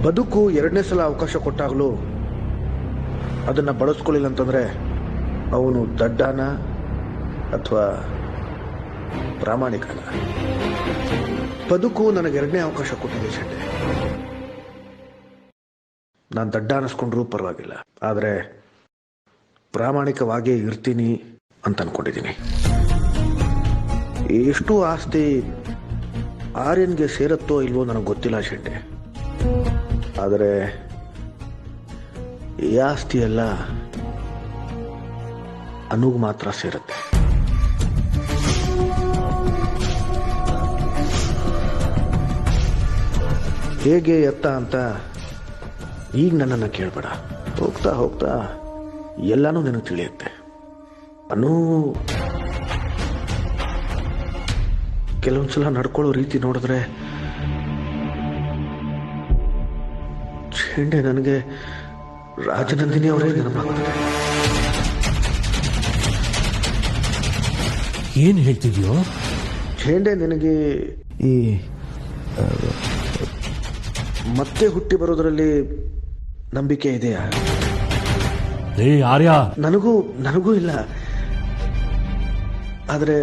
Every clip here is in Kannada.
ಬದುಕು ಎರಡನೇ ಸಲ ಅವಕಾಶ ಕೊಟ್ಟಾಗಲೂ ಅದನ್ನು ಬಳಸ್ಕೊಳ್ಳಿಲ್ಲ ಅಂತಂದರೆ ಅವನು ದಡ್ಡನ ಅಥವಾ ಪ್ರಾಮಾಣಿಕನ. ಬದುಕು ನನಗೆ ಎರಡನೇ ಅವಕಾಶ ಕೊಟ್ಟಿದೆ ಶೆಟ್ಟೆ. ನಾನು ದಡ್ಡ ಅನ್ನಿಸ್ಕೊಂಡ್ರೂ ಪರವಾಗಿಲ್ಲ, ಆದರೆ ಪ್ರಾಮಾಣಿಕವಾಗೇ ಇರ್ತೀನಿ ಅಂತ ಅನ್ಕೊಂಡಿದ್ದೀನಿ. ಎಷ್ಟು ಆಸ್ತಿ ಆರ್ಯನ್ಗೆ ಸೇರತ್ತೋ ಇಲ್ವೋ ನನಗೆ ಗೊತ್ತಿಲ್ಲ ಶೆಟ್ಟೆ, ಆದರೆ ಈ ಆಸ್ತಿ ಎಲ್ಲ ಅನುಗ್ ಮಾತ್ರ ಸೇರುತ್ತೆ. ಹೇಗೆ ಎತ್ತ ಅಂತ ಈಗ ನನ್ನನ್ನು ಕೇಳಬೇಡ. ಹೋಗ್ತಾ ಹೋಗ್ತಾ ಎಲ್ಲಾನು ನಿನಗೆ ತಿಳಿಯುತ್ತೆ. ಅನು ಕೆಲವೊಂದ್ಸಲ ನಡ್ಕೊಳ್ಳೋ ರೀತಿ ನೋಡಿದ್ರೆ ಚೆಂಡೆ ನನಗೆ ರಾಜನಂದಿನಿ ಅವರೇ ನೆನಪಾಗ್ತಾರೆ. ಏನು ಹೇಳ್ತಿದ್ಯೋ? ಚೆಂಡೆ ನಿನಗೆ ಈ ಮತ್ತೆ ಹುಟ್ಟಿ ಬರೋದ್ರಲ್ಲಿ ನಂಬಿಕೆ ಇದೆಯಾ? ಏ ಆರ್ಯ, ನನಗೂ ಇಲ್ಲ. ಆದರೆ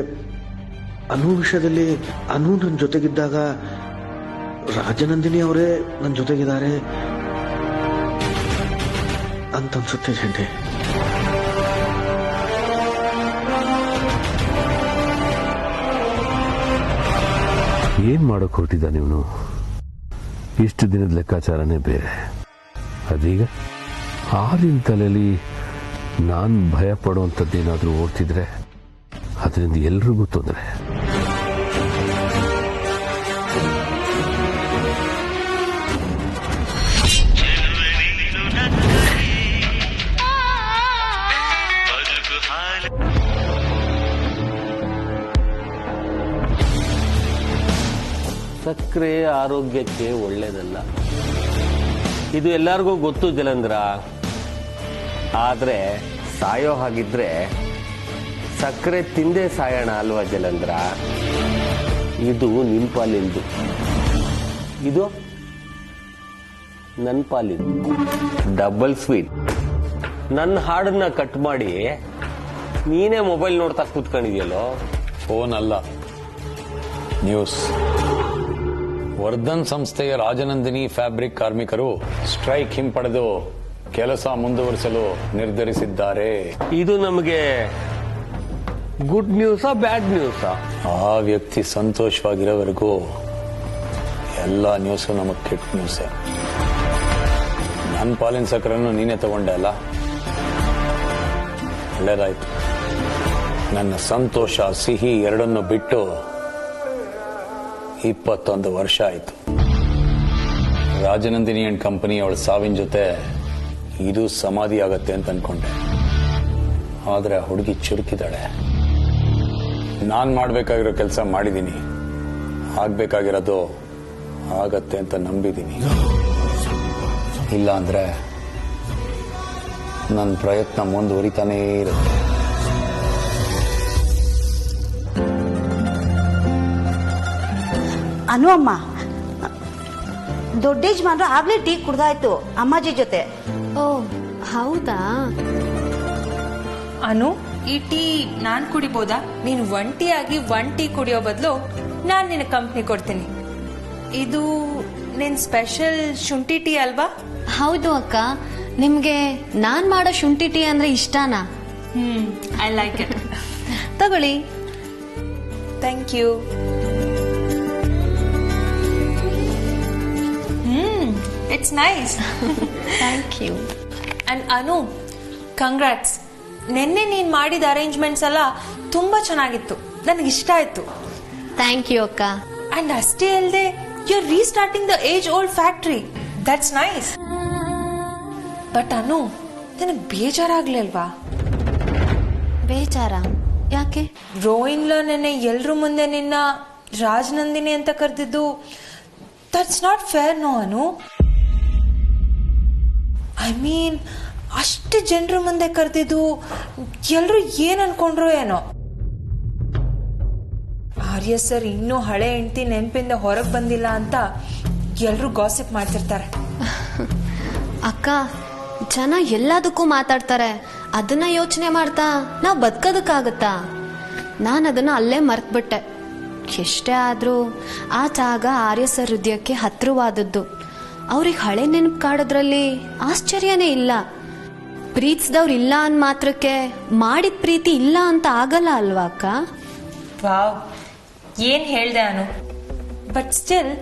ಅನು ವಿಷಯದಲ್ಲಿ ಅನು ನನ್ನ ಜೊತೆಗಿದ್ದಾಗ ರಾಜನಂದಿನಿ ಅವರೇ ನನ್ನ ಜೊತೆಗಿದ್ದಾರೆ ಅಂತ ಅನ್ಸುತ್ತೆ ಚೆಂಡೆ. ಏನ್ ಮಾಡೋಕ್ ಹೊರಟಿದ್ದ ನೀನು? ಇಷ್ಟು ದಿನದ ಲೆಕ್ಕಾಚಾರನೇ ಬೇರೆ. ಅದೀಗ ಆರಿನ ತಲೆಯಲ್ಲಿ ನಾನು ಭಯ ಪಡುವಂಥದ್ದೇನಾದ್ರೂ ಓಡ್ತಿದ್ರೆ ಅದರಿಂದ ಎಲ್ರಿಗೂ ತೊಂದರೆ. ಸಕ್ಕರೆ ಆರೋಗ್ಯಕ್ಕೆ ಒಳ್ಳೇದಲ್ಲ, ಇದು ಎಲ್ಲರಿಗೂ ಗೊತ್ತು ಜಲಂಧ್ರ. ಆದ್ರೆ ಸಾಯೋ ಹಾಗಿದ್ರೆ ಸಕ್ಕರೆ ತಿಂದೇ ಸಾಯೋಣ ಅಲ್ವಾ ಜಲಂಧ್ರ? ಇದು ನಿನ್ ಪಾಲಿಂದು, ಇದು ನನ್ನ ಪಾಲಿಂದು. Double sweet. ನನ್ನ ಹಾಡನ್ನ ಕಟ್ ಮಾಡಿ ನೀನೇ ಮೊಬೈಲ್ ನೋಡ್ತಾ ಕೂತ್ಕೊಂಡಿದ್ಯಲ್ಲೋ. ಫೋನ್ ಅಲ್ಲ, ನ್ಯೂಸ್. ವರ್ಧನ್ ಸಂಸ್ಥೆಯ ರಾಜನಂದಿನಿ ಫ್ಯಾಬ್ರಿಕ್ ಕಾರ್ಮಿಕರು ಸ್ಟ್ರೈಕ್ ಹಿಂಪಡೆದು ಕೆಲಸ ಮುಂದುವರಿಸಲು ನಿರ್ಧರಿಸಿದ್ದಾರೆ. ಇದು ನಮಗೆ ಗುಡ್ ನ್ಯೂಸಾ ಬ್ಯಾಡ್ ನ್ಯೂಸಾ? ಆ ವ್ಯಕ್ತಿ ಸಂತೋಷವಾಗಿರೋವರೆಗೂ ಎಲ್ಲ ನ್ಯೂಸು ನಮಗೆ ಕೆಟ್ಟ ನ್ಯೂಸೇ. ನನ್ನ ಪಾಲಿನ ಸಕ್ಕರೆಯನ್ನು ನೀನೇ ತಗೊಂಡೆ ಅಲ್ಲ, ಒಳ್ಳೇದಾಯ್ತು. ನನ್ನ ಸಂತೋಷ ಸಿಹಿ ಎರಡನ್ನು ಬಿಟ್ಟು 21 ವರ್ಷ ಆಯಿತು. ರಾಜನಂದಿನಿ ಅಂಡ್ ಕಂಪನಿ ಅವಳ ಸಾವಿನ ಜೊತೆ ಇದು ಸಮಾಧಿ ಆಗತ್ತೆ ಅಂತ ಅನ್ಕೊಂಡೆ. ಆದ್ರೆ ಆ ಹುಡುಗಿ ಚುರುಕಿದ್ದಾಳೆ. ನಾನ್ ಮಾಡ್ಬೇಕಾಗಿರೋ ಕೆಲಸ ಮಾಡಿದ್ದೀನಿ, ಆಗ್ಬೇಕಾಗಿರೋದು ಆಗತ್ತೆ ಅಂತ ನಂಬಿದ್ದೀನಿ. ಇಲ್ಲ ಅಂದ್ರೆ ನನ್ನ ಪ್ರಯತ್ನ ಮುಂದುವರಿತಾನೇ ಇರುತ್ತೆ. ಅನು ಅಮ್ಮ, ದೊಡ್ಡ ಯಜಮಾನ್ರು ಆಗ್ಲೇ ಟೀ ಕುಡ್ದಾಯ್ತು ಅಮ್ಮಾಜಿ ಜೊತೆ. ಓ ಹೌದಾ? ಅನು, ಈ ಟೀ ನಾನ್ ಕುಡಿಬೋದಾ? ನೀನು ಒಂಟಿಯಾಗಿ ಟೀ ಕುಡಿಯೋ ಬದಲು ನಾನ್ ನಿನ್ನ ಕಂಪ್ನಿ ಕೊಡ್ತೀನಿ. ಇದು ನಿನ್ ಸ್ಪೆಷಲ್ ಶುಂಠಿ ಟೀ ಅಲ್ವಾ? ಹೌದು ಅಕ್ಕ. ನಿಮ್ಗೆ ನಾನ್ ಮಾಡೋ ಶುಂಠಿ ಟೀ ಅಂದ್ರೆ ಇಷ್ಟನಾ? I like it. ತಗೊಳ್ಳಿ. Thank you. It's nice. Thank you. And Anu, congrats. ನಿನ್ನೆ ನೀನ್ ಮಾಡಿದ ಅರೇಂಜ್ಮೆಂಟ್ಸ್ ಎಲ್ಲ ತುಂಬಾ ಚೆನ್ನಾಗಿತ್ತು, ನನಗೆ ಇಷ್ಟ ಆಯ್ತು. ಥ್ಯಾಂಕ್ ಯು ಅಕ್ಕ. ಅಂಡ್ ಅಷ್ಟೇ ಅಲ್ಲದೆ you are restarting the age old factory. That's nice. But Anu, ನನಗೆ ಬೇಜಾರಾಗ್ಲಿಲ್ವಾ? ಬೇಜಾರ ಯಾಕೆ? ರೋಹಿನ್ಲ ನೆನ್ನೆ ಎಲ್ರ ಮುಂದೆ ನಿನ್ನ ರಾಜನಂದಿನಿ ಅಂತ ಕರೆದಿದ್ದು, that's not fair. No Anu, I mean ಅಷ್ಟು ಜನರ ಮುಂದೆ ಕರೆದಿದ್ದು ಎಲ್ರು ಏನ್ ಅನ್ಕೊಂಡ್ರು ಏನೋ. ಆರ್ಯ ಸರ್ ಇನ್ನೂ ಹಳೆ ಹೆಂಡತಿ ನೆನಪಿಂದ ಹೊರಗೆ ಬಂದಿಲ್ಲ ಅಂತ ಎಲ್ರು ಗಾಸಿಪ್ ಮಾಡ್ತಿರ್ತಾರೆ. ಅಕ್ಕ, ಜನ ಎಲ್ಲದಕ್ಕೂ ಮಾತಾಡ್ತಾರೆ. ಅದನ್ನ ಯೋಚನೆ ಮಾಡ್ತಾ ನಾವು ಬದುಕೋದಕ್ಕಾಗತ್ತಾ? ನಾನು ಅದನ್ನ ಅಲ್ಲೇ ಮರ್ತ್ಬಿಟ್ಟೆ. ಎಷ್ಟೇ ಆದ್ರೂ ಆ ಜಾಗ ಆರ್ಯ ಸರ್ ಹೃದಯಕ್ಕೆ ಹತ್ರವಾದದ್ದು. ಅವ್ರಿಗೆ ಹಳೆ ನೆನಪು ಕಾಡೋದ್ರಲ್ಲಿ ಆಶ್ಚರ್ಯನೇ ಇಲ್ಲ. ಪ್ರೀತಿಸಿದವ್ರು ಇಲ್ಲ ಅಂದ ಮಾತ್ರಕ್ಕೆ ಮಾಡಿದ ಪ್ರೀತಿ ಇಲ್ಲ ಅಂತ ಆಗಲ್ಲ ಅಲ್ವಾ ಅಕ್ಕ? ವಾವ್, ಏನ್ ಹೇಳ್ದೆ ಅನು. ಬಟ್ ಸ್ಟಿಲ್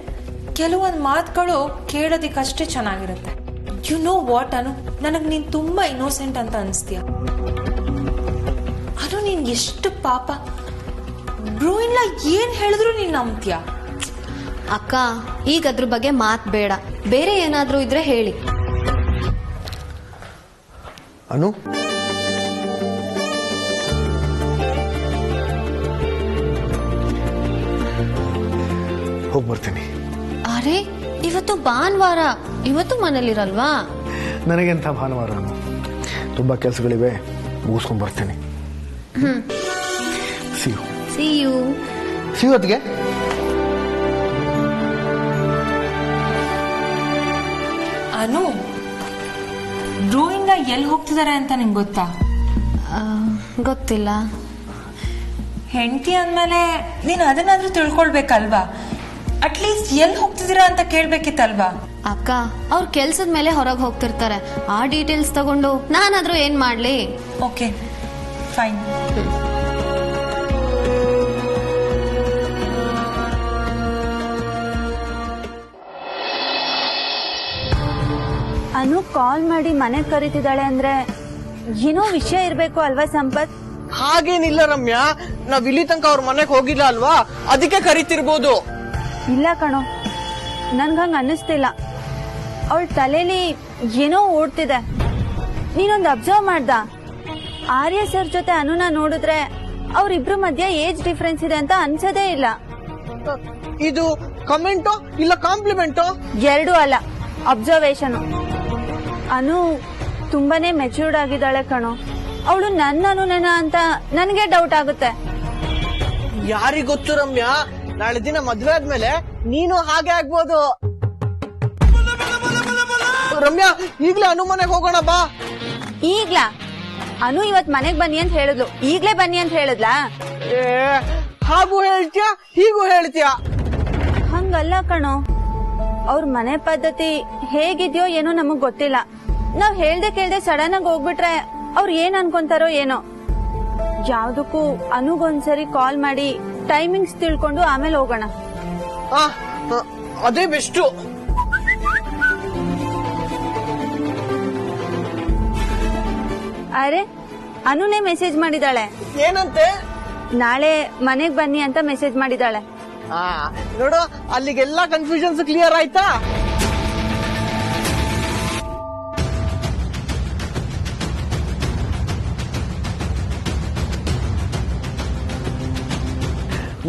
ಕೆಲವೊಂದು ಮಾತುಗಳು ಕೇಳೋದಿಕ್ಕಷ್ಟೇ ಚೆನ್ನಾಗಿರುತ್ತೆ. ಯು ನೋ ವಾಟ್ ಅನು, ನನಗ್ ನೀನ್ ತುಂಬಾ ಇನ್ನೋಸೆಂಟ್ ಅಂತ ಅನಿಸ್ತೀಯ. ಅನು, ನೀನ್ ಎಷ್ಟು ಪಾಪ. ಬ್ರೋ ಇಲ್ಲ ಏನ್ ಹೇಳಿದ್ರು ನೀನ್ ನಂಬ್ತೀಯ. ಅಕ್ಕ, ಈಗ ಅದ್ರ ಬಗ್ಗೆ ಮಾತ್ ಬೇಡ. ಬೇರೆ ಏನಾದ್ರೂ ಇದ್ರೆ ಹೇಳಿ. ಅನು, ಹೋಗಿ ಬರ್ತೀನಿ. ಅರೆ, ಇವತ್ತು ಭಾನುವಾರ, ಇವತ್ತು ಮನೇಲಿರಲ್ವಾ? ನನಗೆಂಥ ಭಾನುವಾರ ಅನು, ತುಂಬಾ ಕೆಲಸಗಳಿವೆ, ಮುಗಿಸ್ಕೊಂಡ್ ಬರ್ತೀನಿ. See you ಹೊತ್ತಿಗೆ. ಅನು, ಬ್ರೋಯಿಂದ ಎಲ್ಲಿ ಹೋಗ್ತಿದ್ದಾರೆ ಅಂತ ನಿಂಗೆ ಗೊತ್ತಾ? ಗೊತ್ತಿಲ್ಲ. ಹೆಂಡತಿ ಅಂದ್ಮೇಲೆ ನೀನ್ ಅದನ್ನಾದ್ರೂ ತಿಳ್ಕೊಳ್ಬೇಕಲ್ವಾ? ಅಟ್ಲೀಸ್ಟ್ ಎಲ್ಲಿ ಹೋಗ್ತಿದ್ದೀರಾ ಅಂತ ಕೇಳ್ಬೇಕಿತ್ತಲ್ವಾ? ಅಕ್ಕ, ಅವ್ರ ಕೆಲ್ಸದ ಮೇಲೆ ಹೊರಗೆ ಹೋಗ್ತಿರ್ತಾರೆ. ಆ ಡೀಟೇಲ್ಸ್ ತಗೊಂಡು ನಾನಾದ್ರೂ ಏನ್ ಮಾಡ್ಲಿ? Okay, fine. ಅನು ಕಾಲ್ ಮಾಡಿ ಮನೆಗೆ ಕರೀತಿದ್ದಾಳೆ ಅಂದ್ರೆ ಏನೋ ವಿಷಯ ಇರ್ಬೇಕು ಅಲ್ವಾ ಸಂಪತ್? ಹಾಗೇನಿಲ್ಲ ರಮ್ಯಾ, ನಾವ್ ಇಲ್ಲಿ ತನಕ ಅವ್ರ ಮನೆಗೆ ಹೋಗಿಲ್ಲ ಅಲ್ವಾ, ಅದಕ್ಕೆ ಕರಿತಿರ್ಬೋದು. ಇಲ್ಲ ಕಣೋ, ನನ್ಗಂಗ ಅನ್ನಿಸ್ತಿಲ್ಲ. ಅವಳ ತಲೆಲಿ ಏನೋ ಓಡ್ತಿದೆ. ನೀನೊಂದು ಅಬ್ಸರ್ವ್ ಮಾಡ್ದ? ಆರ್ಯ ಸರ್ ಜೊತೆ ಅನುನ ನೋಡಿದ್ರೆ ಅವ್ರಿಬ್ರು ಮಧ್ಯ ಏಜ್ ಡಿಫ್ರೆನ್ಸ್ ಇದೆ ಅಂತ ಅನ್ಸೋದೇ ಇಲ್ಲ. ಇದು ಕಮೆಂಟೋ ಇಲ್ಲ ಕಾಂಪ್ಲಿಮೆಂಟೋ? ಎರಡೂ ಅಲ್ಲ, ಅಬ್ಸರ್ವೇಷನ್. ಅನು ತುಂಬಾನೇ ಮೆಚೂರ್ಡ್ ಆಗಿದ್ದಾಳೆ ಕಣೋ. ಅವಳು ನನ್ನ ಅನುನ ಅಂತ ನನಗೆ ಡೌಟ್ ಆಗುತ್ತೆ. ಯಾರಿಗೊತ್ತು ರಮ್ಯಾ, ನಾಳೆ ದಿನ ಮದ್ವೆ ಆದ್ಮೇಲೆ ನೀನು ಹಾಗೆ ಆಗ್ಬೋದು. ರಮ್ಯಾ, ಈಗ್ಲೇ ಅನು ಮನೆಗೆ ಹೋಗೋಣ ಬಾ. ಈಗ್ಲಾ? ಅನು ಇವತ್ ಮನೆಗ್ ಬನ್ನಿ ಅಂತ ಹೇಳಿದ್ಲು, ಈಗ್ಲೇ ಬನ್ನಿ ಅಂತ ಹೇಳಿದ್ಲಾ? ಹಾಗೂ ಹೇಳ್ತೀಯ ಹೀಗೂ ಹೇಳ್ತೀಯ? ಹಂಗಲ್ಲ ಕಣೋ, ಅವ್ರ ಮನೆ ಪದ್ಧತಿ ಹೇಗಿದ್ಯೋ ಏನೋ ನಮಗ್ ಗೊತ್ತಿಲ್ಲ. ನಾವ್ ಹೇಳ್ದೆ ಕೇಳ್ದೆ ಸಡನ್ ಆಗಿ ಹೋಗ್ಬಿಟ್ರೆ ಅವ್ರು ಏನ್ ಅನ್ಕೊಂತಾರೋ ಏನೋ. ಯಾವ್ದಕ್ಕೂ ಅನುಗೊಂದ್ಸರಿ ಕಾಲ್ ಮಾಡಿ ಟೈಮಿಂಗ್ಸ್ ತಿಳ್ಕೊಂಡು ಆಮೇಲೆ ಹೋಗೋಣ. ಅದೇ ಬೆಸ್ಟು. ಅರೆ, ಅನುನೇ ಮೆಸೇಜ್ ಮಾಡಿದಾಳೆ. ಏನಂತೆ? ನಾಳೆ ಮನೆಗ್ ಬನ್ನಿ ಅಂತ ಮೆಸೇಜ್ ಮಾಡಿದಾಳೆ. ನೋಡು, ಅಲ್ಲಿಗೆಲ್ಲ ಕನ್ಫ್ಯೂಷನ್ಸ್ ಕ್ಲಿಯರ್ ಆಯ್ತಾ?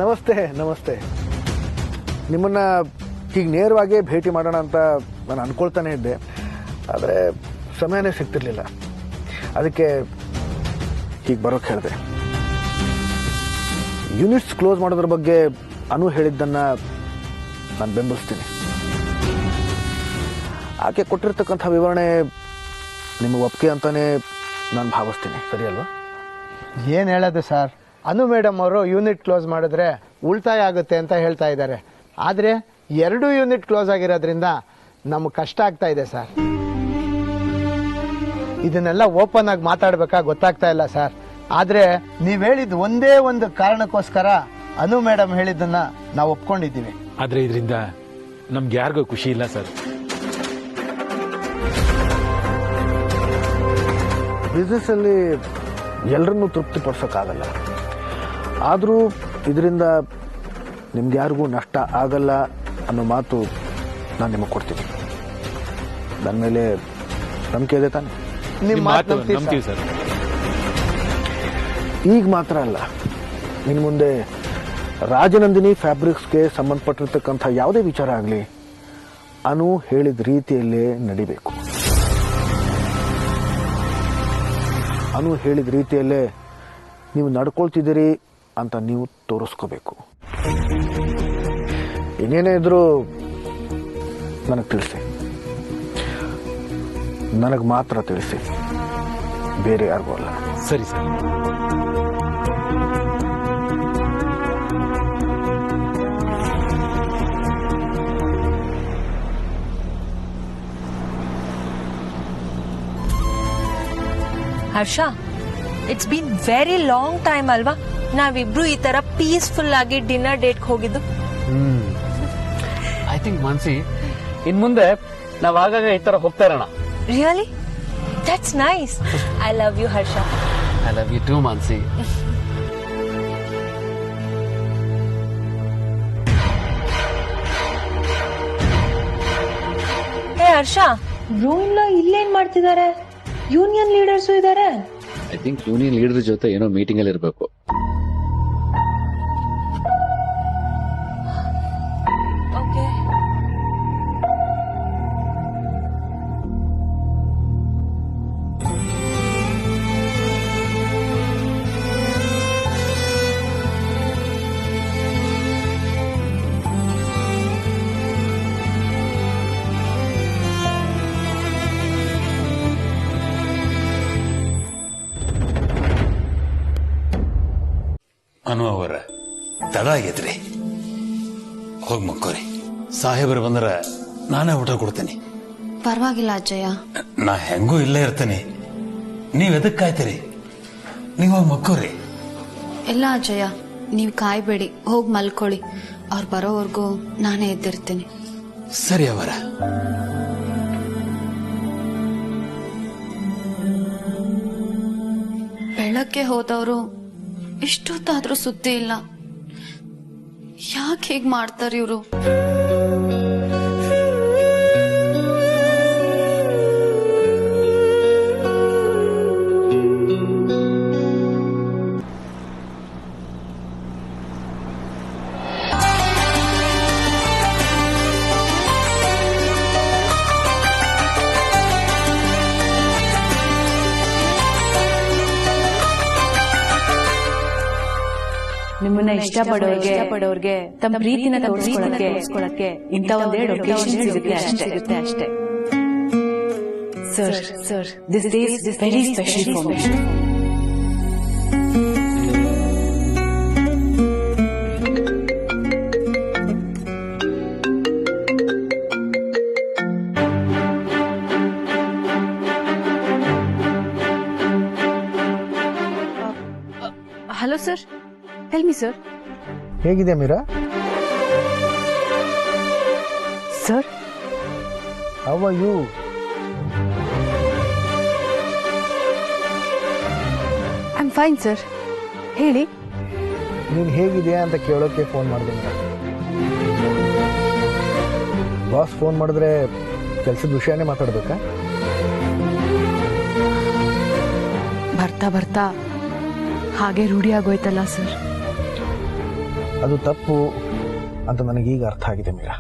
ನಮಸ್ತೆ. ನಮಸ್ತೆ. ನಿಮ್ಮನ್ನ ಹೀಗೆ ನೇರವಾಗಿ ಭೇಟಿ ಮಾಡೋಣ ಅಂತ ನಾನು ಅನ್ಕೊಳ್ತಾನೆ ಇದ್ದೆ, ಆದರೆ ಸಮಯನೇ ಸಿಗ್ತಿರ್ಲಿಲ್ಲ. ಅದಕ್ಕೆ ಹೀಗೆ ಬರೋಕೆ ಹೇಳಿದೆ. ಯೂನಿಟ್ಸ್ ಕ್ಲೋಸ್ ಮಾಡೋದ್ರ ಬಗ್ಗೆ ಅನು ಹೇಳಿದ್ದನ್ನ ನಾನು ಬೆಂಬಲಿಸ್ತೀನಿ. ಆಕೆ ಕೊಟ್ಟಿರ್ತಕ್ಕಂಥ ವಿವರಣೆ ನಿಮಗೆ ಒಪ್ಪಿಗೆ ಅಂತಾನೆ ನಾನು ಭಾವಿಸ್ತೀನಿ. ಸರಿ ಅಲ್ವಾ? ಏನು ಹೇಳೋದು ಸರ್, ಅನು ಮೇಡಮ್ ಅವರು ಯೂನಿಟ್ ಕ್ಲೋಸ್ ಮಾಡಿದ್ರೆ ಉಳಿತಾಯ ಆಗುತ್ತೆ ಅಂತ ಹೇಳ್ತಾ ಇದ್ದಾರೆ. ಆದರೆ 2 ಯೂನಿಟ್ ಕ್ಲೋಸ್ ಆಗಿರೋದ್ರಿಂದ ನಮಗೆ ಕಷ್ಟ ಆಗ್ತಾ ಇದೆ ಸರ್. ಇದನ್ನೆಲ್ಲ ಓಪನ್ ಆಗಿ ಮಾತಾಡ್ಬೇಕಾ ಗೊತ್ತಾಗ್ತಾ ಇಲ್ಲ ಸರ್. ಆದರೆ ನೀವು ಹೇಳಿದ ಒಂದೇ ಒಂದು ಕಾರಣಕ್ಕೋಸ್ಕರ ಅನು ಮೇಡಮ್ ಹೇಳಿದ್ದನ್ನ ನಾವು ಒಪ್ಕೊಂಡಿದ್ದೀವಿ. ಆದ್ರೆ ಇದರಿಂದ ನಮ್ಗೆ ಯಾರಿಗೂ ಖುಷಿ ಇಲ್ಲ ಸರ್. ಬಿಸ್ನೆಸ್ ಅಲ್ಲಿ ಎಲ್ಲರನ್ನೂ ತೃಪ್ತಿಪಡಿಸೋಕ್ಕಾಗಲ್ಲ. ಆದರೂ ಇದರಿಂದ ನಿಮ್ಗೆ ಯಾರಿಗೂ ನಷ್ಟ ಆಗಲ್ಲ ಅನ್ನೋ ಮಾತು ನಾನು ನಿಮಗೆ ಕೊಡ್ತೀನಿ. ನನ್ನ ಮೇಲೆ ನಂಬಿಕೆ ಇದೆ ತಾನೆ? ನಿಮ್ಮ ಮಾತು ನಂಬ್ತೀವಿ ಸರ್. ಈಗ ಮಾತ್ರ ಅಲ್ಲ, ಇನ್ನು ಮುಂದೆ ರಾಜನಂದಿನಿ ಫ್ಯಾಬ್ರಿಕ್ಸ್ಗೆ ಸಂಬಂಧಪಟ್ಟಿರ್ತಕ್ಕಂಥ ಯಾವುದೇ ವಿಚಾರ ಆಗಲಿ ಅನು ಹೇಳಿದ ರೀತಿಯಲ್ಲೇ ನಡಿಬೇಕು. ಅನು ಹೇಳಿದ ರೀತಿಯಲ್ಲೇ ನೀವು ನಡ್ಕೊಳ್ತಿದ್ದೀರಿ ಅಂತ ನೀವು ತೋರಿಸ್ಕೋಬೇಕು. ಇನ್ನೇನೇ ಇದ್ರೂ ನನಗೆ ತಿಳಿಸಿ. ನನಗೆ ಮಾತ್ರ ತಿಳಿಸಿ, ಬೇರೆ ಯಾರಿಗೂ ಅಲ್ಲ. ಸರಿ sir. Harsha, it's been very long time ಅಲ್ವಾ ನಾವಿಬ್ರು ಈ ತರ ಪೀಸ್ಫುಲ್ ಆಗಿ ಡಿನ್ನರ್ ಡೇಟ್ಗೆ ಹೋಗಿದ್ದು. ಐ ಥಿಂಕ್ ಮಾನ್ಸಿ, ಇನ್ ಮುಂದೆ ನಾವ್ ಆಗಾಗ ಈ ತರ ಹೋಗ್ತಾ ಇರೋಣ. Really? That's nice. I love you Harsha. I love you too Mansi. Hey Harsha, bro ಇಲ್ಲ ಇಲ್ಲೇನ್ ಮಾಡ್ತಿದ್ದಾರೆ? ಯೂನಿಯನ್ ಲೀಡರ್ಸು ಇದ್ದಾರೆ. ಐ ಥಿಂಕ್ ಯೂನಿಯನ್ ಲೀಡರ್ ಜೊತೆ ಏನೋ ಮೀಟಿಂಗ್ ಅಲ್ಲಿ ಇರಬೇಕು. ಓಕೆ. ಅನು ಅವರ ತಡ ಆಗೈತ್ರಿ, ಹೋಗಿ ಮಕ್ಕೋರಿ. ಸಾಹೇಬರು ಬಂದ್ರ ನಾನೇ ಊಟ ಕೊಡ್ತೀನಿ. ಪರವಾಗಿಲ್ಲ ಅಜ್ಜಯ್ಯ, ನಾ ಹೆಂಗೂ ಇಲ್ಲೇ ಇರ್ತೀನಿ. ನೀವ್ ಎದಕ್ ಕಾಯ್ತೀರಿ? ನೀವ್ ಹೋಗಿ ಮಕ್ಕೋರಿ. ಇಲ್ಲ ಅಜ್ಜಯ್ಯ, ನೀವು ಕಾಯ್ಬೇಡಿ, ಹೋಗಿ ಮಲ್ಕೊಳ್ಳಿ. ಅವ್ರು ಬರೋವರೆಗೂ ನಾನೇ ಎದ್ದಿರ್ತೀನಿ. ಸರಿ ಅವರ. ಬೆಳಗ್ಗೆ ಹೋದವರು ಇಷ್ಟೊತ್ತಾದ್ರೂ ಸುದ್ದಿ ಇಲ್ಲ. ಯಾಕೆ ಹೀಗ್ ಮಾಡ್ತಾರೆ ಇವರು? ನಿಮ್ಮನ್ನ ಇಷ್ಟಪಡೋರ್ಗೆ ತಮ್ಮ ಪ್ರೀತಿನ ತೋರಿಸ್ಕೊಳ್ಳಕ್ಕೆ ಇಂಥ ಒಂದೆರಡು ಒಕೇಶನ್ ಸಿಗುತ್ತೆ ಅಷ್ಟೇ. Sir, this day is very special for me. Hello sir, tell me sir. ಹೇಗಿದೆ Meera? Sir, how are you? I am fine sir. ಹೇಳಿ. ನೀನು ಹೇಗಿದೆಯಾ ಅಂತ ಕೇಳೋಕೆ ಫೋನ್ ಮಾಡಿದೆ ಮೀರಾ. ಬಾಸ್ ಫೋನ್ ಮಾಡಿದ್ರೆ ಕೆಲಸದ ವಿಷಯನೇ ಮಾತಾಡ್ಬೇಕಾ? ಬರ್ತಾ ಹಾಗೆ ರೂಢಿ ಆಗೋಯ್ತಲ್ಲ ಸರ್. ಅದು ತಪ್ಪು ಅಂತ ನನಗೀಗ ಅರ್ಥ ಆಗಿದೆ ಮೀರಾ.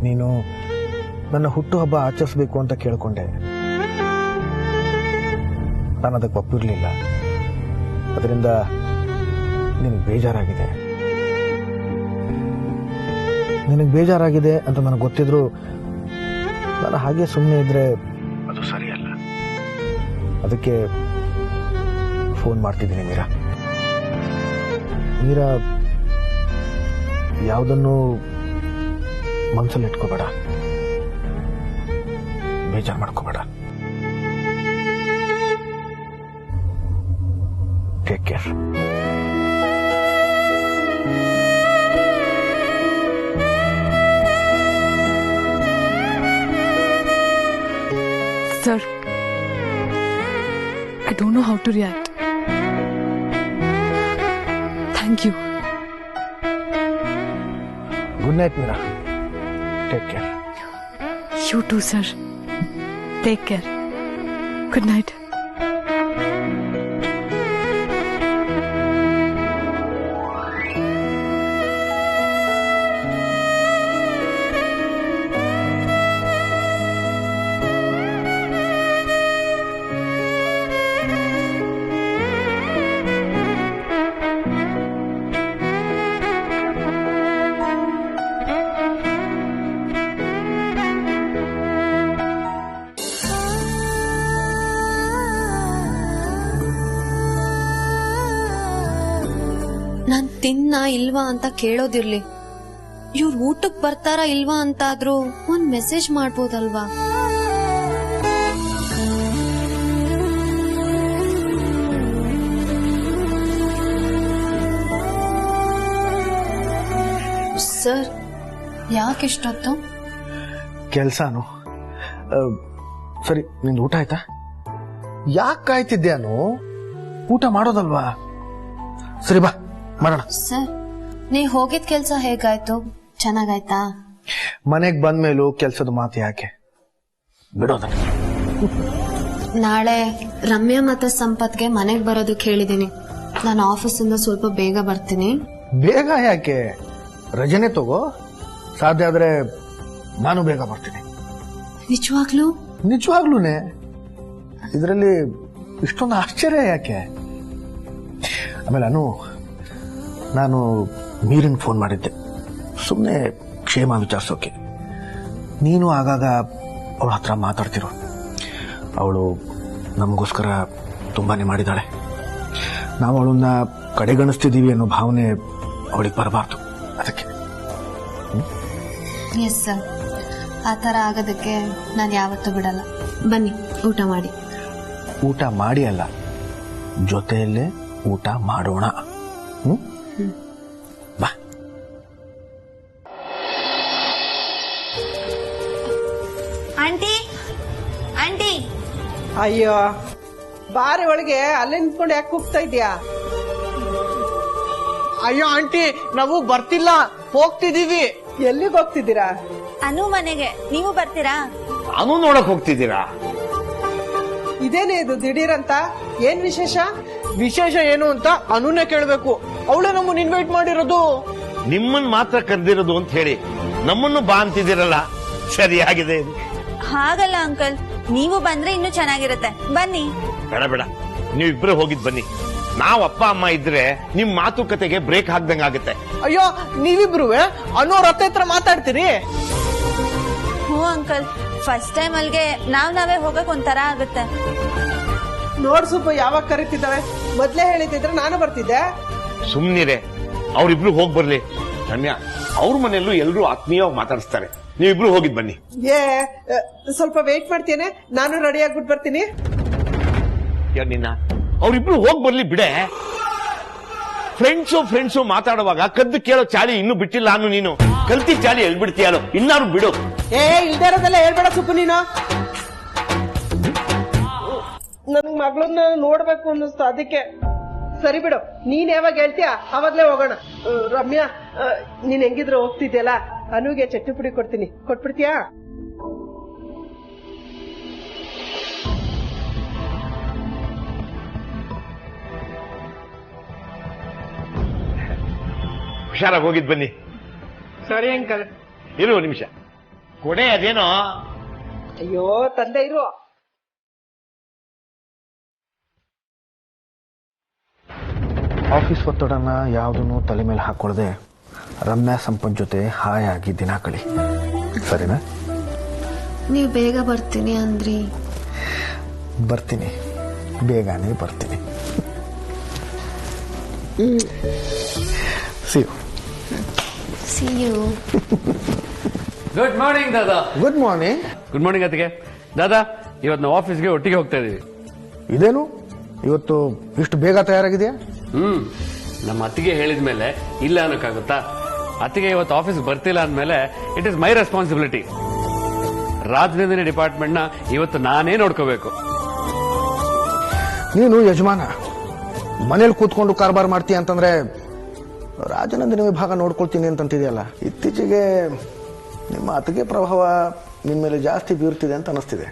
ನೀನು ನನ್ನ ಹುಟ್ಟುಹಬ್ಬ ಆಚರಿಸಬೇಕು ಅಂತ ಕೇಳ್ಕೊಂಡೆ. ನಾನು ಅದಕ್ಕೆ ಒಪ್ಪಿರಲಿಲ್ಲ. ಅದರಿಂದ ನಿನಗೆ ಬೇಜಾರಾಗಿದೆ. ನಿನಗೆ ಬೇಜಾರಾಗಿದೆ ಅಂತ ನನಗೆ ಗೊತ್ತಿದ್ರು ನಾನು ಹಾಗೆ ಸುಮ್ಮನೆ ಇದ್ರೆ ಅದು ಸರಿಯಲ್ಲ. ಅದಕ್ಕೆ ಫೋನ್ ಮಾಡ್ತಿದ್ದೀನಿ ಮೀರಾ. ಮೀರಾ, ಯಾವುದನ್ನು ಮನಸ್ಸಲ್ಲಿ ಇಟ್ಕೋಬೇಡ, ಬೇಜಾರು ಮಾಡ್ಕೋಬೇಡ. Take care. Sir, I don't know how to react. Thank you. Good night, Meera. Take care. You too, sir. Take care. Good night. ನಾನ್ ತಿನ್ನ ಇಲ್ವಾ ಅಂತ ಕೇಳೋದಿರ್ಲಿ, ಇವ್ರು ಊಟಕ್ ಬರ್ತಾರಾ ಇಲ್ವಾ ಅಂತಾದ್ರೂ ಒಂದ್ ಮೆಸೇಜ್ ಮಾಡ್ಬೋದಲ್ವಾ? ಸರ್, ಯಾಕೆಷ್ಟೊತ್ತು? ಕೆಲ್ಸಾನು. ಸರಿ, ನಿಂದು ಊಟ ಆಯ್ತಾ? ಯಾಕೆ ಕಾಯ್ತಿದ್ಯಾನು? ಊಟ ಮಾಡೋದಲ್ವಾ? ಸರಿ ಬಾ ಮಾಡೋಣ. ಸರ್, ನೀ ಹೋಗಿದ್ ಕೆಲ್ಸ ಹೇಗಾಯ್ತು? ಚೆನ್ನಾಗಾಯ್ತಾ? ಮನೆಗ್ ಬಂದ್ಮೇಲೂ ಕೆಲ್ಸದ ಮಾತು ಯಾಕೆ? ಬಿಡೋದ. ನಾಳೆ ರಮ್ಯಾ ಮತ್ತೆ ಸಂಪತ್ಗೆ ಮನೆಗ್ ಬರೋದಕ್ಕೆ ಹೇಳಿದೀನಿ. ನಾನು ಆಫೀಸಿಂದ ಸ್ವಲ್ಪ ಬೇಗ ಬರ್ತೀನಿ. ಬೇಗ ಯಾಕೆ? ರಜೆನೆ ತಗೋ. ಸಾಧ್ಯ ಆದ್ರೆ ನಾನು ಬೇಗ ಬರ್ತೀನಿ. ನಿಜವಾಗ್ಲೂ? ನಿಜವಾಗ್ಲೂನೆ. ಇದರಲ್ಲಿ ಇಷ್ಟೊಂದು ಆಶ್ಚರ್ಯ ಯಾಕೆ? ಆಮೇಲೆ ನಾನು ಮೀರಿನ್ ಫೋನ್ ಮಾಡಿದ್ದೆ, ಸುಮ್ಮನೆ ಕ್ಷೇಮ ವಿಚಾರಿಸೋಕೆ. ನೀನು ಆಗಾಗ ಅವಳ ಹತ್ರ ಮಾತಾಡ್ತಿರೋ. ಅವಳು ನಮಗೋಸ್ಕರ ತುಂಬಾನೇ ಮಾಡಿದಾಳೆ. ನಾವು ಅವಳನ್ನ ಕಡೆಗಣಿಸ್ತಿದ್ದೀವಿ ಅನ್ನೋ ಭಾವನೆ ಅವಳಿಗೆ ಬರಬಾರ್ದು. ಅದಕ್ಕೆ ಎಸ್ ಸರ್, ಆ ಥರ ಆಗೋದಕ್ಕೆ ನಾನು ಯಾವತ್ತೂ ಬಿಡಲ್ಲ. ಬನ್ನಿ ಊಟ ಮಾಡಿ. ಊಟ ಮಾಡಿ ಅಲ್ಲ, ಜೊತೆಯಲ್ಲೇ ಊಟ ಮಾಡೋಣ. ಬಾ. Aunty, aunty. ಅಯ್ಯೋ, ಬಾರಿ ಒಳಗೆ ಅಲ್ಲೇ ನಿಂತ್ಕೊಂಡು ಯಾಕೆ ಕೂಗ್ತಾ ಇದ್ಯಾ? ಅಯ್ಯೋ ಆಂಟಿ, ನಾವು ಬರ್ತಿಲ್ಲ, ಹೋಗ್ತಿದೀವಿ. ಎಲ್ಲಿಗೆ ಹೋಗ್ತಿದ್ದೀರಾ? ಅನು ಮನೆಗೆ. ನೀವು ಬರ್ತೀರಾ? ನಾನು ನೋಡಕ್ ಹೋಗ್ತಿದ್ದೀರಾ? ಇದೇನೇ ಇದು ದಿಢೀರಂತ? ಏನ್ ವಿಶೇಷ? ವಿಶೇಷ ಏನು ಅಂತ ಅನುನೇ ಕೇಳ್ಬೇಕು. ಅವಳೇ ನಮ್ಮನ್ನ ಇನ್ವೈಟ್ ಮಾಡಿರೋದು. ನಿಮ್ಮನ್ ಮಾತ್ರ ಕರೆದಿರೋದು ಅಂತ ಹೇಳಿ ನಮ್ಮನ್ನು ಬಾ ಅಂತಿದ್ದೀರಲ್ಲ, ಸರಿಯಾಗಿದೆ. ಹಾಗಲ್ಲ ಅಂಕಲ್, ನೀವು ಬಂದ್ರೆ ಇನ್ನೂ ಚೆನ್ನಾಗಿರುತ್ತೆ. ಬನ್ನಿ. ಬೇಡ ಬೇಡ, ನೀವಿಬ್ರು ಹೋಗಿದ್ ಬನ್ನಿ. ನಾವ್ ಅಪ್ಪ ಅಮ್ಮ ಇದ್ರೆ ನಿಮ್ ಮಾತುಕತೆಗೆ ಬ್ರೇಕ್ ಹಾಕ್ದಂಗಾಗುತ್ತೆ. ಅಯ್ಯೋ, ನೀವಿಬ್ರು ಅನ್ನೋರ್ ಹತ್ರ ಮಾತಾಡ್ತೀರಿ? ಹ್ಞೂ ಅಂಕಲ್, ಫಸ್ಟ್ ಟೈಮ್ ಅಲ್ಗೆ ನಾವೇ ಹೋಗಕ್ ಒಂಥರ ಆಗುತ್ತೆ. ನೋಡ್ ಸ್ವಲ್ಪ ಯಾವಾಗ ಕರೀತಿದ್ದಾವೆ. ಮೊದ್ಲೇ ಹೇಳಿದ್ರೆ ನಾನು ಬರ್ತಿದ್ದೆ. ಸುಮ್ನಿರೆ, ಅವ್ರಿಬ್ರು ಹೋಗ್ ಬರ್ಲಿ. ರಮ್ಯಾ, ಅವ್ರ ಮನೆಯಲ್ಲೂ ಎಲ್ರು ಆತ್ಮೀಯವಾಗಿ ಮಾತಾಡಿಸ್ತಾರೆ. ನೀವಿಬ್ರು ಹೋಗಿದ್ ಬನ್ನಿ. ಸ್ವಲ್ಪ ವೇಟ್ ಮಾಡ್ತೇನೆ, ನಾನು ರೆಡಿ ಆಗ್ಬಿಟ್ಟು ಬರ್ತೀನಿ. ನಿನ್ನ ಅವ್ರಿಬ್ರು ಹೋಗ್ ಬರ್ಲಿ ಬಿಡೆ. ಫ್ರೆಂಡ್ಸು ಮಾತಾಡುವಾಗ ಕದ್ದು ಕೇಳೋ ಚಾಳಿ ಇನ್ನೂ ಬಿಟ್ಟಿಲ್ಲ. ನೀನು ಕಲ್ತಿ ಚಾಳಿ ಹೇಳ್ಬಿಡ್ತೀಯಾಲೋ, ಇನ್ನಾರು ಬಿಡು. ಇಲ್ದೇ ಇರೋದೆಲ್ಲ ಹೇಳ್ಬೇಡ ಸುಪ್ಪು ನೀನು. ನನ್ ಮಗಳನ್ನ ನೋಡ್ಬೇಕು ಅನ್ನಿಸ್ತು, ಅದಕ್ಕೆ. ಸರಿ ಬಿಡು, ನೀನ್ ಯಾವಾಗ ಹೇಳ್ತೀಯ ಅವಾಗ್ಲೇ ಹೋಗೋಣ. ರಮ್ಯಾ, ನೀನ್ ಹೆಂಗಿದ್ರು ಹೋಗ್ತಿದ್ಯಲ್ಲ, ಅನುಗೆ ಚಟ್ನಿ ಪುಡಿ ಕೊಡ್ತೀನಿ, ಕೊಟ್ಬಿಡ್ತೀಯಾ? ಹುಷಾರಾಗಿ ಹೋಗಿದ್ ಬನ್ನಿ. ಸರಿ ಅಂಕಲ್. ಇರು ನಿಮಿಷ, ಕೊಡೆ ಅದೇನೋ. ಅಯ್ಯೋ ತಂದೆ, ಇರು. ಆಫೀಸ್ ಒತ್ತಡನ ಯಾವುದನ್ನು ತಲೆ ಮೇಲೆ ಹಾಕೊಳ್ಳದೆ ರಮ್ಯಾ ಸಂಪತ್ ಜೊತೆ ಹಾಯಾಗಿ ದಿನ ಕಳಿ. ಸರಿನಾ? ನೀವು ಬೇಗ ಬರ್ತೀನಿ ಅಂದ್ರಿ. ಬರ್ತೀನಿ, ಬೇಗನೆ ಬರ್ತೀನಿ. See you. Good morning Dada. Good morning. Good morning ಅತ್ತಿಗೆ. ದಾದಾ, ಇವತ್ತು ನಾವು ಆಫೀಸ್ಗೆ ಒಟ್ಟಿಗೆ ಹೋಗ್ತಾ ಇದೀವಿ. ಇದೇನು ಇವತ್ತು ಇಷ್ಟು ಬೇಗ ತಯಾರಾಗಿದೆಯಾ? ನಮ್ಮ ಅತ್ತಿಗೆ ಹೇಳಿದ ಮೇಲೆ ಇಲ್ಲ ಅನ್ನೋಕ್ಕಾಗುತ್ತಾ? ಅತ್ತಿಗೆ ಇವತ್ತು ಆಫೀಸ್ಗೆ ಬರ್ತಿಲ್ಲ ಅಂದ್ಮೇಲೆ it is my responsibility. Rajanandini department ನ ಇವತ್ತು ನಾನೇ ನೋಡ್ಕೋಬೇಕು. ನೀನು ಯಜಮಾನ, ಮನೇಲಿ ಕೂತ್ಕೊಂಡು ಕಾರ್ಬಾರ್ ಮಾಡ್ತೀಯ ಅಂತಂದ್ರೆ ರಾಜನಂದಿನಿ ವಿಭಾಗ ನೋಡ್ಕೊಳ್ತೀನಿ ಅಂತಂತಿದೆಯಲ್ಲ. ಇತ್ತೀಚೆಗೆ ನಿಮ್ಮ ಅತ್ತಿಗೆ ಪ್ರಭಾವ ನಿನ್ ಮೇಲೆ ಜಾಸ್ತಿ ಬೀರ್ತಿದೆ ಅಂತ ಅನಿಸ್ತಿದೆ.